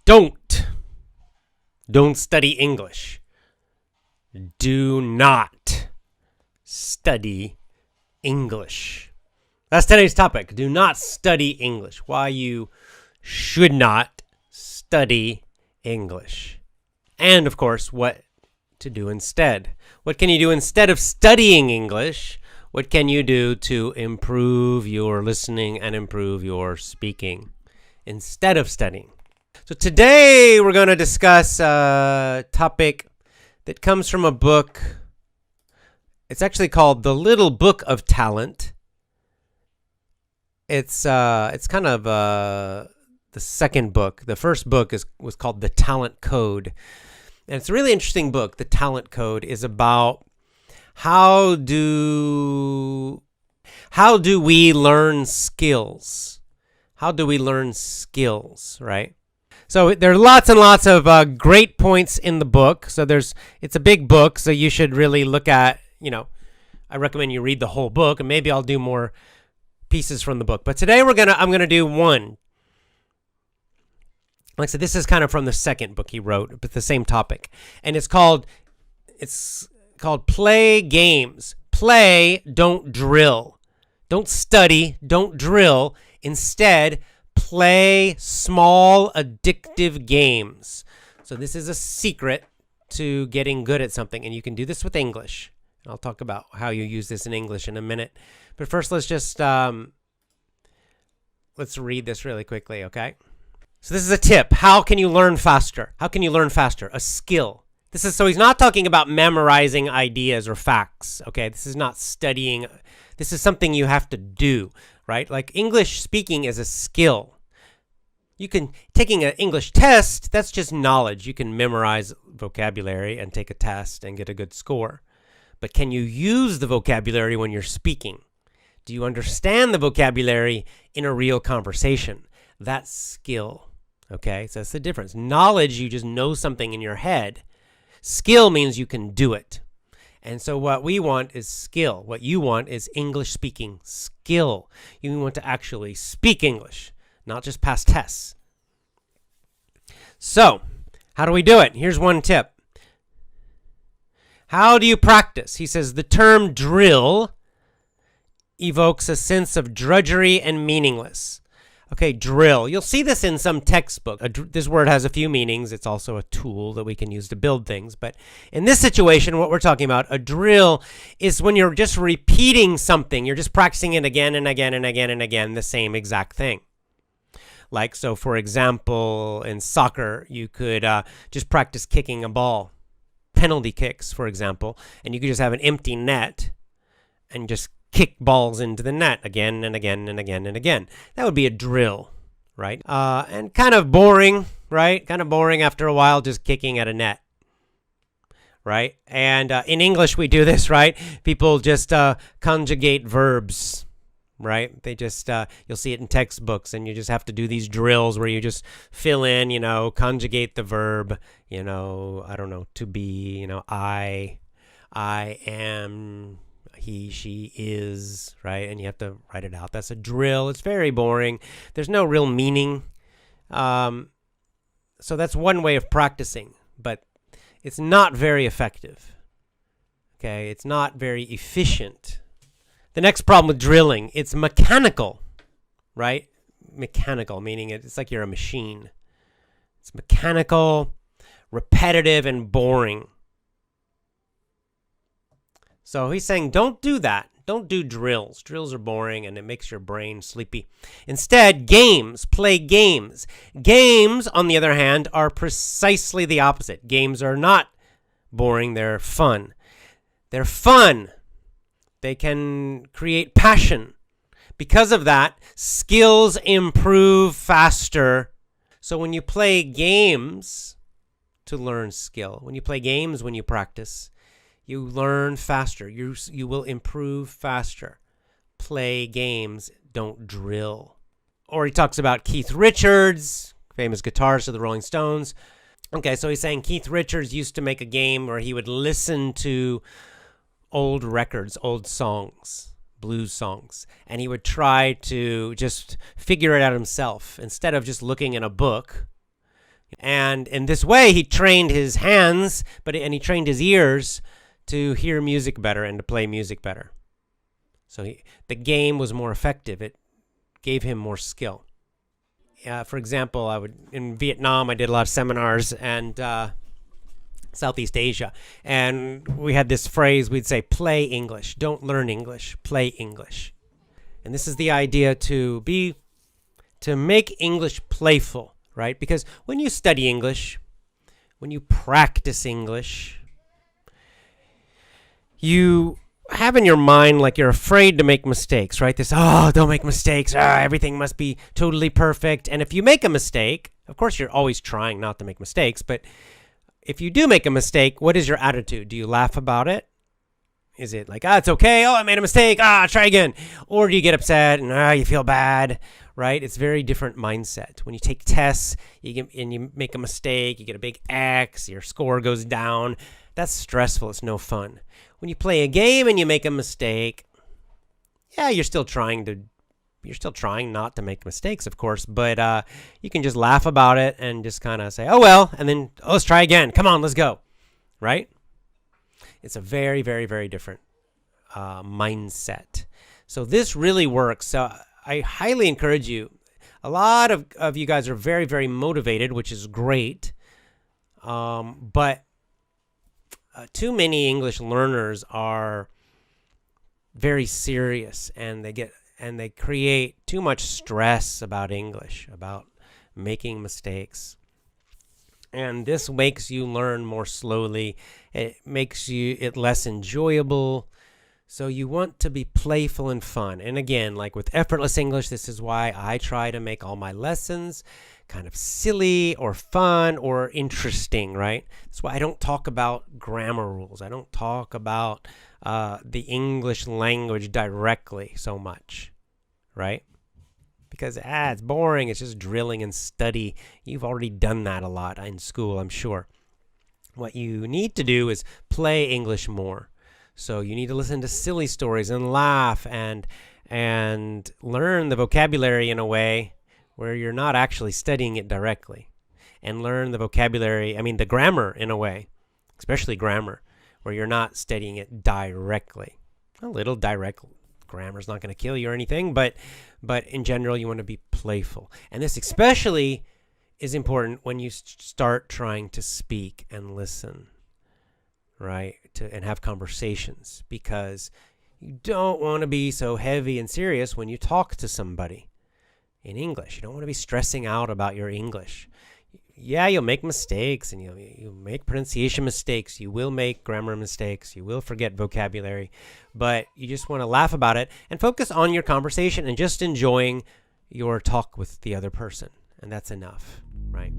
Don't study English. Do not study English. That's today's topic. Do not study English. Why you should not study English. And of course, what to do instead. What can you do instead of studying English? What can you do to improve your listening and improve your speaking instead of studying? So today we're going to discuss a topic that comes from a book. It's actually called The Little Book of Talent. It's kind of the second book. The first book was called The Talent Code. And it's a really interesting book. The Talent Code is about how do we learn skills? How do we learn skills, right? So there are lots and lots of great points in the book. So it's a big book, so you should really look at, I recommend you read the whole book, and maybe I'll do more pieces from the book. But today I'm gonna do one. Like I said, this is kind of from the second book he wrote, but the same topic. And it's called Play Games. Play, don't drill. Don't study, don't drill. Instead, play small, addictive games. So this is a secret to getting good at something, and you can do this with English. I'll talk about how you use this in English in a minute. But first, let's just let's read this really quickly, okay? So this is a tip. How can you learn faster? How can you learn faster? A skill. So he's not talking about memorizing ideas or facts, okay? This is not studying. This is something you have to do, right? Like English speaking is a skill. Taking an English test, that's just knowledge. You can memorize vocabulary and take a test and get a good score. But can you use the vocabulary when you're speaking? Do you understand the vocabulary in a real conversation? That's skill, okay? So that's the difference. Knowledge, you just know something in your head. Skill means you can do it. And so what we want is skill. What you want is English speaking skill. You want to actually speak English, not just pass tests. So, how do we do it? Here's one tip. How do you practice? He says the term drill evokes a sense of drudgery and meaningless. Okay, drill. You'll see this in some textbook. This word has a few meanings. It's also a tool that we can use to build things. But in this situation, what we're talking about, a drill is when you're just repeating something. You're just practicing it again and again and again and again, the same exact thing. Like, so for example, in soccer, you could just practice kicking a ball. Penalty kicks, for example. And you could just have an empty net and just kick balls into the net again and again and again and again. That would be a drill, right? And kind of boring, right? Kind of boring after a while, just kicking at a net, right? And in English, we do this, right? People just conjugate verbs, right? They just, you'll see it in textbooks, and you just have to do these drills where you just fill in, conjugate the verb, I don't know, to be, I am, he, she, is, right? And you have to write it out. That's a drill. It's very boring. There's no real meaning. So that's one way of practicing, but it's not very effective. Okay, it's not very efficient. The next problem with drilling, it's mechanical, right? Mechanical, meaning it's like you're a machine. It's mechanical, repetitive, and boring. So he's saying, don't do that. Don't do drills. Drills are boring, and it makes your brain sleepy. Instead, games. Play games. Games, on the other hand, are precisely the opposite. Games are not boring. They're fun. They're fun. They can create passion. Because of that, skills improve faster. So when you play games to learn skill, when you play games, when you practice, you learn faster. You will improve faster. Play games, don't drill. Or he talks about Keith Richards, famous guitarist of the Rolling Stones. Okay, so he's saying Keith Richards used to make a game where he would listen to old records, old songs, blues songs, and he would try to just figure it out himself. Instead of just looking in a book, And in this way, he trained his hands, and he trained his ears to hear music better and to play music better. So the game was more effective. It gave him more skill. For example, in Vietnam, I did a lot of seminars and Southeast Asia. And we had this phrase, we'd say, play English. Don't learn English, play English. And this is the idea to make English playful, right? Because when you study English, when you practice English, you have in your mind like you're afraid to make mistakes, right? Don't make mistakes. Everything must be totally perfect. And if you make a mistake, of course, you're always trying not to make mistakes. But if you do make a mistake, what is your attitude? Do you laugh about it? Is it like, it's okay. I made a mistake. Try again. Or do you get upset and you feel bad, right? It's a very different mindset. When you take tests and you make a mistake, you get a big X, your score goes down. That's stressful. It's no fun. When you play a game and you make a mistake, you're still trying not to make mistakes, of course, but you can just laugh about it and just kind of say, oh, well, and then let's try again. Come on, let's go, right? It's a very, very, very different mindset. So this really works. So I highly encourage you. A lot of you guys are very, very motivated, which is great, but too many English learners are very serious, and they create too much stress about English, about making mistakes. And this makes you learn more slowly. It makes it less enjoyable. So you want to be playful and fun. And again, like with Effortless English, this is why I try to make all my lessons kind of silly or fun or interesting, right? That's why I don't talk about grammar rules. I don't talk about the English language directly so much, right? Because it's boring. It's just drilling and study. You've already done that a lot in school, I'm sure. What you need to do is play English more. So you need to listen to silly stories and laugh and learn the vocabulary in a way where you're not actually studying it directly, and learn the the grammar in a way, especially grammar, where you're not studying it directly. A little direct grammar is not going to kill you or anything, but in general, you want to be playful. And this especially is important when you start trying to speak and listen, right? And have conversations, because you don't want to be so heavy and serious when you talk to somebody in English. You don't want to be stressing out about your English. Yeah, you'll make mistakes, and you'll make pronunciation mistakes. You will make grammar mistakes. You will forget vocabulary, but you just want to laugh about it and focus on your conversation and just enjoying your talk with the other person. And that's enough, right?